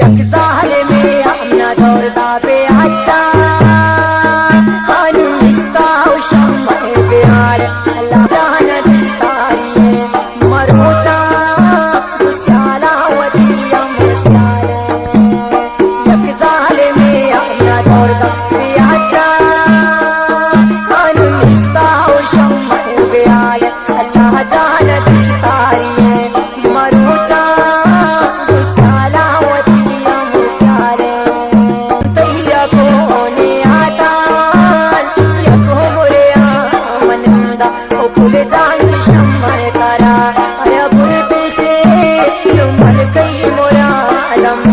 यक साले में अपना दौड़ता पे अच्छा हानुम रिश्ता शम्मर प्यार अल्लाह जान दिशतारी मरोचा मुस्याला वतिया मुस्याल यक साले में अपना दौड़ता पे अच्छा हानुम रिश्ता शम्मर प्यार अल्लाह जान दिशतारी मरोचा शम्मर करा अरे बुर पेशे लुमल कई मोरा दम